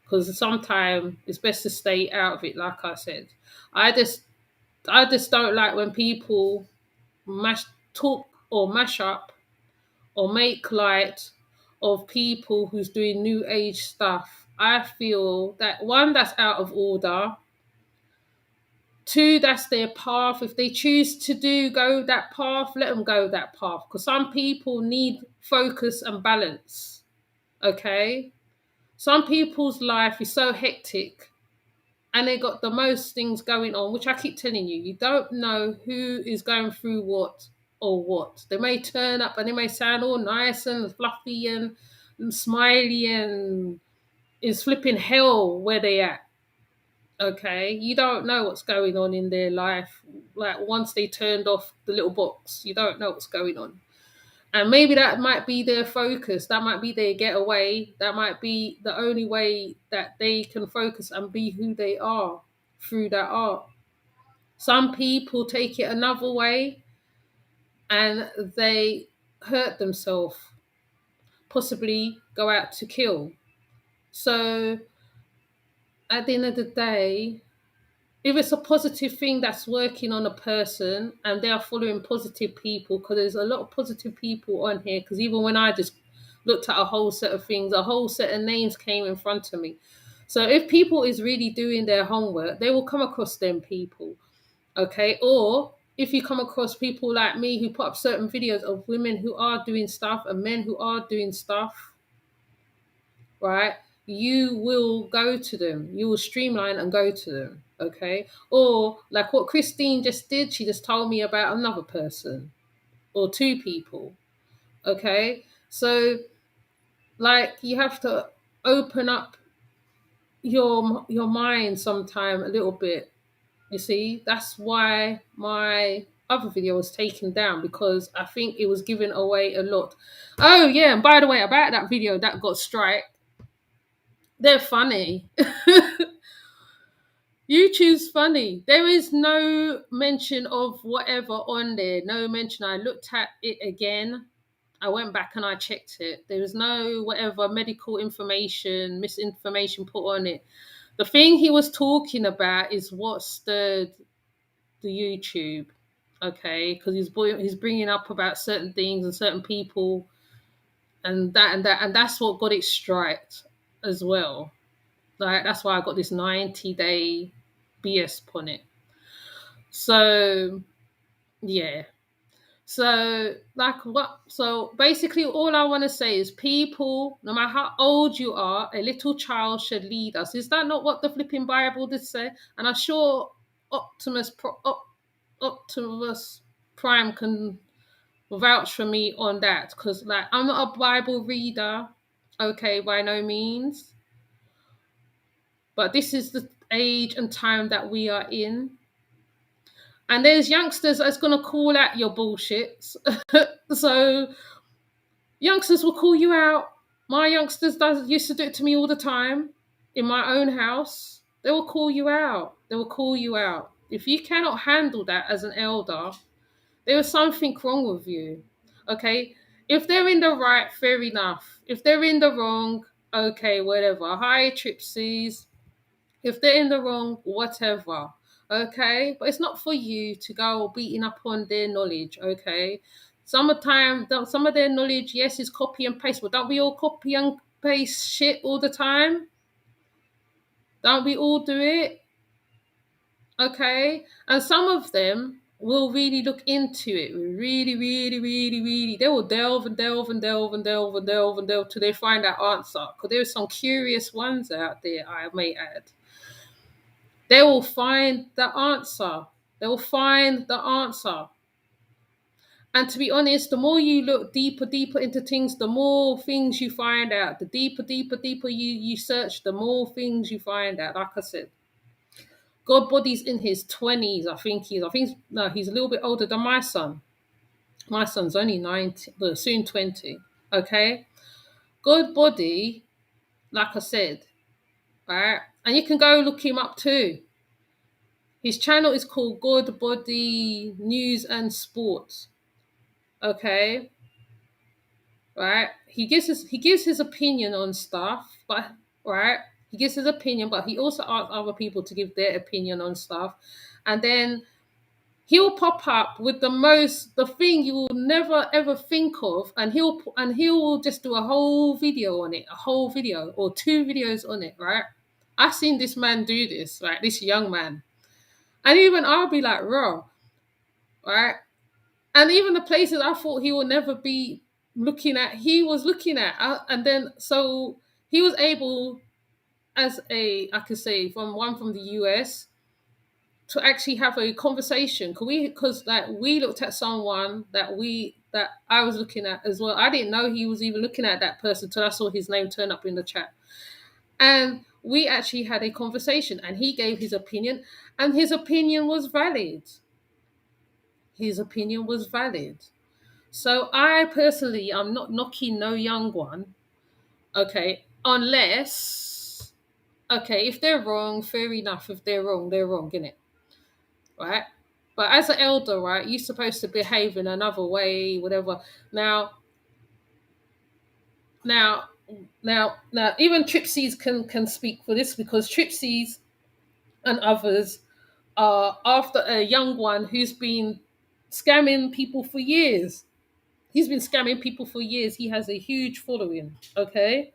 S2: because sometimes it's best to stay out of it, like I said. I just I just don't like when people mash talk or mash up or make light of people who's doing new age stuff. I feel that one, that's out of order. Two, that's their path. If they choose to go that path, let them go that path. Because some people need focus and balance. Okay? Some people's life is so hectic and they got the most things going on, which I keep telling you, you don't know who is going through what or what. They may turn up and they may sound all nice and fluffy and smiley and is flipping hell where they at. Okay, you don't know what's going on in their life. Like once they turned off the little box, you don't know what's going on. And maybe that might be their focus. That might be their getaway. That might be the only way that they can focus and be who they are through that art. Some people take it another way and they hurt themselves, possibly go out to kill. So at the end of the day, if it's a positive thing that's working on a person and they are following positive people, because there's a lot of positive people on here, because even when I just looked at a whole set of things, a whole set of names came in front of me. So if people is really doing their homework, they will come across them people. Okay. Or if you come across people like me who put up certain videos of women who are doing stuff and men who are doing stuff, right? You will go to them. You will streamline and go to them. Okay. Or like what Christine just did, she just told me about another person or two people. Okay. So like you have to open up your mind sometime a little bit. You see, that's why my other video was taken down, because I think it was giving away a lot. Oh yeah, and by the way, about that video that got strike, they're funny. YouTube's funny. There is no mention of whatever on there. No mention. I looked at it again. I went back and I checked it. There was no whatever medical information, misinformation put on it. The thing he was talking about is what stirred the YouTube, okay? Because he's bringing up about certain things and certain people, and that's what got it striked as well. Like that's why I got this 90-day BS on it. So yeah. So like what? So basically, all I want to say is, people, no matter how old you are, a little child should lead us. Is that not what the flipping Bible did say? And I'm sure Optimus Prime can vouch for me on that, because like I'm not a Bible reader, okay, by no means. But this is the age and time that we are in. And there's youngsters that's going to call out your bullshits. So youngsters will call you out. My youngsters used to do it to me all the time in my own house. They will call you out. They will call you out. If you cannot handle that as an elder, there is something wrong with you. Okay? If they're in the right, fair enough. If they're in the wrong, okay, whatever. Hi, Tripsies. If they're in the wrong, whatever. Okay? But it's not for you to go beating up on their knowledge, okay? Some of their knowledge, yes, is copy and paste, but don't we all copy and paste shit all the time? Don't we all do it? Okay? And some of them will really look into it. Really, really, really, really. They will delve and delve and delve and delve and delve and delve till they find that answer. Because there's some curious ones out there, I may add. They will find the answer. They will find the answer. And to be honest, the more you look deeper into things, the more things you find out. The deeper you search, the more things you find out. Like I said, God Body's in his 20s, he's a little bit older than my son. My son's only 19, well, soon 20. Okay? God Body, like I said, right? And you can go look him up too. His channel is called God Body News and Sports. Okay? Right? He gives his opinion on stuff, but right? He gives his opinion, but he also asks other people to give their opinion on stuff. And then he'll pop up with the thing you will never ever think of, and he'll just do a whole video on it, a whole video or two videos on it, right? I've seen this man do this, right? This young man. And even I'll be like, raw, right? And even the places I thought he would never be looking at, he was looking at. And then, so he was able, I could say, from the US, to actually have a conversation. Because we looked at someone that I was looking at as well. I didn't know he was even looking at that person till I saw his name turn up in the chat. And we actually had a conversation, and he gave his opinion, and his opinion was valid. His opinion was valid. So I personally, I'm not knocking no young one, okay, unless, okay, if they're wrong, fair enough. If they're wrong, innit? Right? But as an elder, right, you're supposed to behave in another way, whatever. Now, even Tripsies can speak for this, because Tripsies and others after a young one who's been scamming people for years. He's been scamming people for years. He has a huge following, okay?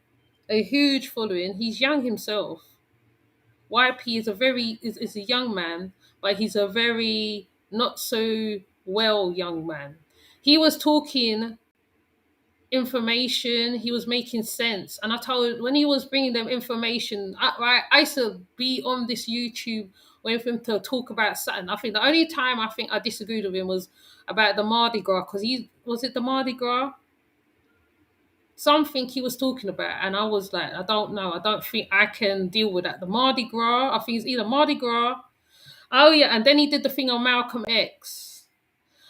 S2: A huge following. He's young himself. YP is a young man, but he's a very not so well young man. He was talking information, he was making sense, and I told when he was bringing them information, I used to be on this YouTube waiting for him to talk about something. I think the only time I think I disagreed with him was about the Mardi Gras, because he was it the Mardi Gras, something he was talking about, and I was like, I don't know, I don't think I can deal with that. The Mardi Gras, I think it's either Mardi Gras. Oh yeah, and then he did the thing on Malcolm X,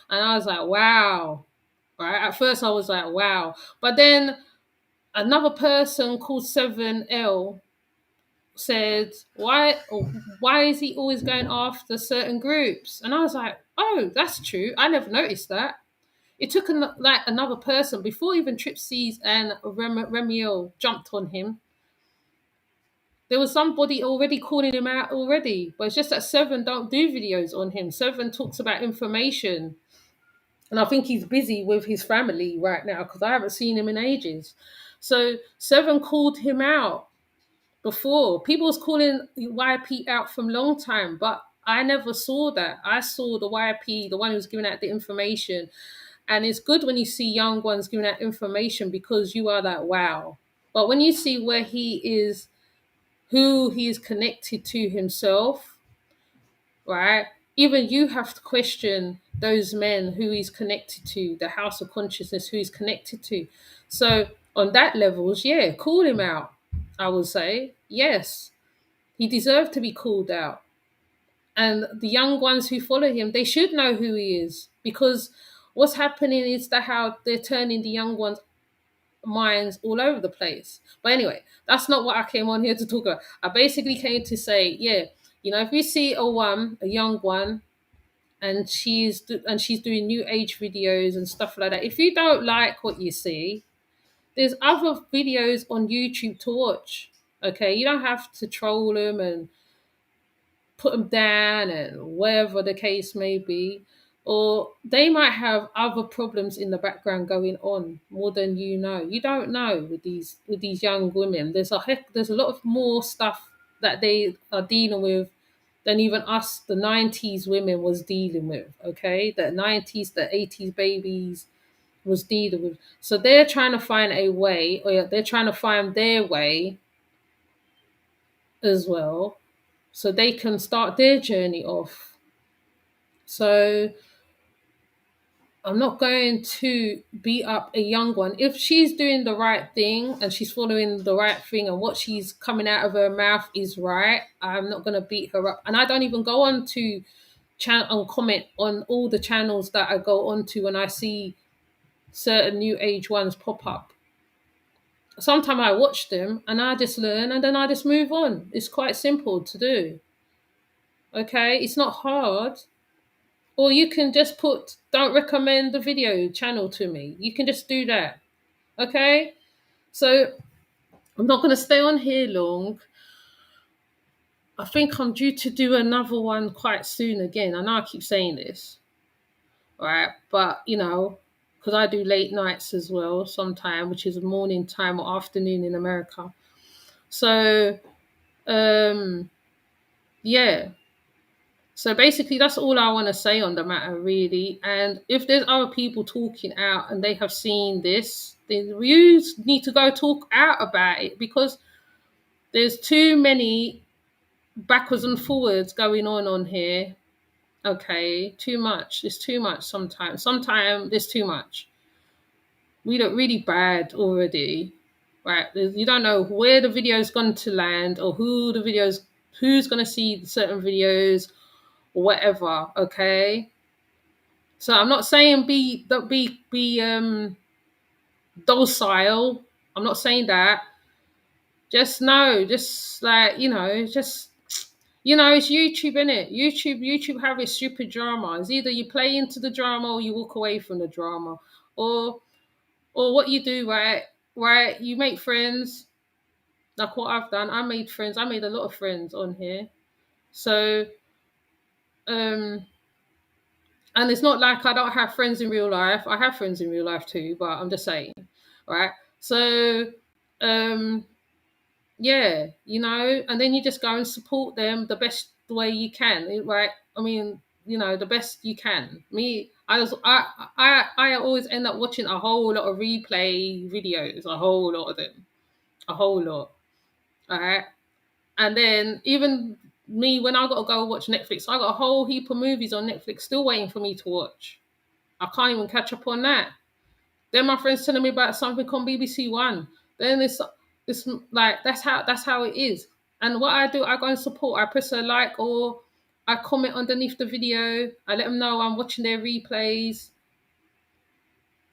S2: and I was like, wow. Right. At first, I was like, wow, but then another person called 7L said, why is he always going after certain groups? And I was like, oh, that's true. I never noticed that. It took like another person before even Tripsies and Remiel jumped on him. There was somebody already calling him out already, but it's just that Seven don't do videos on him. Seven talks about information, and I think he's busy with his family right now because I haven't seen him in ages. So Seven called him out before. People was calling YP out from long time, but I never saw that. I saw the YP, the one who was giving out the information. And it's good when you see young ones giving out information because you are like, wow. But when you see where he is, who he is connected to himself, right? Even you have to question those men who he's connected to, the house of consciousness who he's connected to. So on that levels, yeah, call him out. I would say, yes, he deserved to be called out. And the young ones who follow him, they should know who he is, because what's happening is that how they're turning the young ones' minds all over the place. But anyway, that's not what I came on here to talk about. I basically came to say, yeah, if you see a young one, and she's doing new age videos and stuff like that, if you don't like what you see, there's other videos on YouTube to watch. Okay, you don't have to troll them and put them down and whatever the case may be. Or they might have other problems in the background going on more than you know. You don't know with these young women. There's a lot of more stuff that they are dealing with than even us, the 90s women, was dealing with. Okay, the 90s, the 80s babies was dealing with. So they're trying to find a way, or they're trying to find their way as well, so they can start their journey off. So I'm not going to beat up a young one. If she's doing the right thing and she's following the right thing and what she's coming out of her mouth is right, I'm not going to beat her up. And I don't even go on to and comment on all the channels that I go on to when I see certain new age ones pop up. Sometimes I watch them and I just learn and then I just move on. It's quite simple to do. Okay, it's not hard. Or you can just put, don't recommend the video channel to me. You can just do that. Okay? So I'm not going to stay on here long. I think I'm due to do another one quite soon again. I know I keep saying this. Right? But, because I do late nights as well sometime, which is morning time or afternoon in America. So, yeah. So basically, that's all I want to say on the matter, really. And if there's other people talking out and they have seen this, then you need to go talk out about it, because there's too many backwards and forwards going on here. Okay, too much. It's too much sometimes. Sometimes there's too much. We look really bad already, right? You don't know where the video's going to land or who's going to see certain videos, whatever. Okay, so I'm not saying be docile. I'm not saying that. Just know, just like just it's YouTube, innit? YouTube have its stupid drama. It's either you play into the drama or you walk away from the drama, or what you do, right, you make friends, like what I've done. I made friends. I made a lot of friends on here. So um and it's not like I don't have friends in real life. I have friends in real life too, but I'm just saying, right? So, um, yeah, and then you just go and support them the best way you can, right? I mean, the best you can. Me, I always end up watching a whole lot of replay videos, a whole lot of them, a whole lot. All right, and then even me, when I got to go watch Netflix, I got a whole heap of movies on Netflix still waiting for me to watch. I can't even catch up on that. Then my friends telling me about something on BBC One. Then it's like that's how it is. And what I do, I go and support. I press a like or I comment underneath the video. I let them know I'm watching their replays.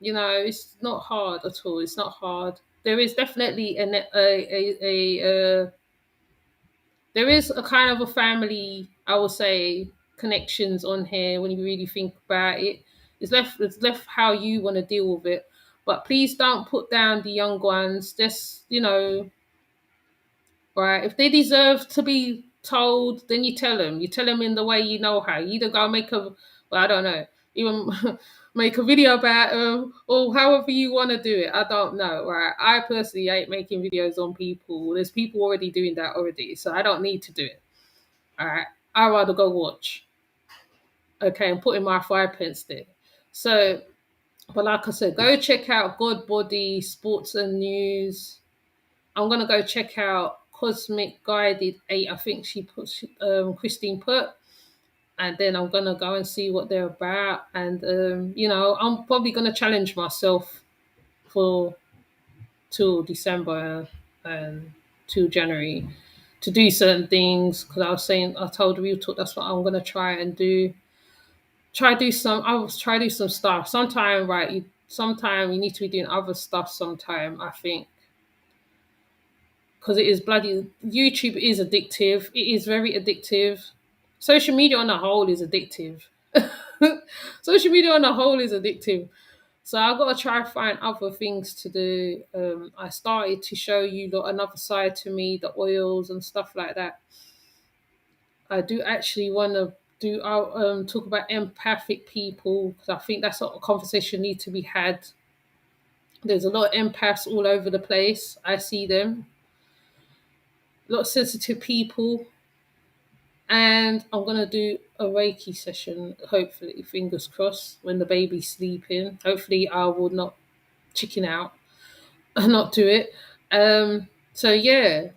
S2: It's not hard at all. It's not hard. There is definitely there is a kind of a family, I would say, connections on here when you really think about it. It's left how you want to deal with it. But please don't put down the young ones. Just, right, if they deserve to be told, then you tell them. You tell them in the way you know how. You either go make a, well, I don't know, even make a video about them or however you want to do it. I don't know, right? I personally hate making videos on people. There's people already doing that already, so I don't need to do it. All right, I'd rather go watch. Okay, and put in my 5 pence there. So, but like I said, go check out God Body Sports and News. I'm gonna go check out Cosmic Guided 8. I think she put Christine put, and then I'm gonna go and see what they're about. And I'm probably gonna challenge myself for till December and till January to do certain things because I told Real Talk that's what I'm gonna try and do. Try do some stuff. Sometime you need to be doing other stuff. Sometime I think because it is bloody YouTube is addictive. It is very addictive. Social media on the whole is addictive. Social media on the whole is addictive. So I've got to try and find other things to do. I started to show you another side to me, the oils and stuff like that. I do actually want to talk about empathic people because I think that's a conversation need to be had. There's a lot of empaths all over the place. I see them. A lot of sensitive people. And I'm going to do a Reiki session, hopefully, fingers crossed, when the baby's sleeping. Hopefully I will not chicken out and not do it. So, yeah.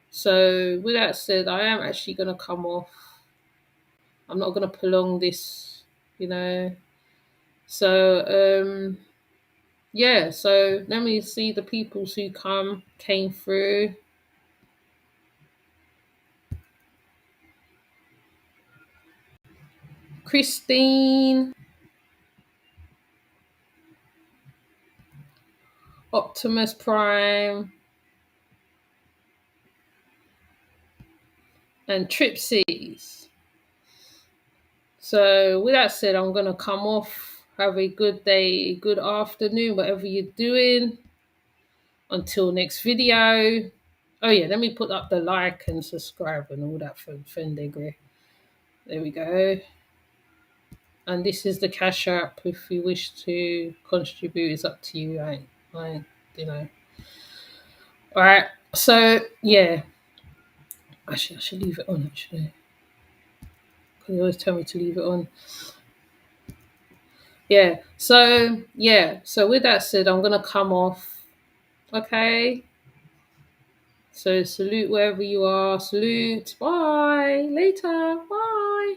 S2: So, with that said, I am actually going to come off. I'm not going to prolong this, So, yeah. So, let me see the people who came through. Christine, Optimus Prime, and Tripsies. So, with that said, I'm going to come off. Have a good day, good afternoon, whatever you're doing. Until next video. Oh, yeah, let me put up the like and subscribe and all that for Fendegree. There we go. And this is the Cash App. If you wish to contribute, it's up to you. All right. So, yeah. Actually, I should leave it on, actually. Because they always tell me to leave it on. Yeah. So with that said, I'm going to come off. Okay. So salute wherever you are. Salute. Bye. Later. Bye.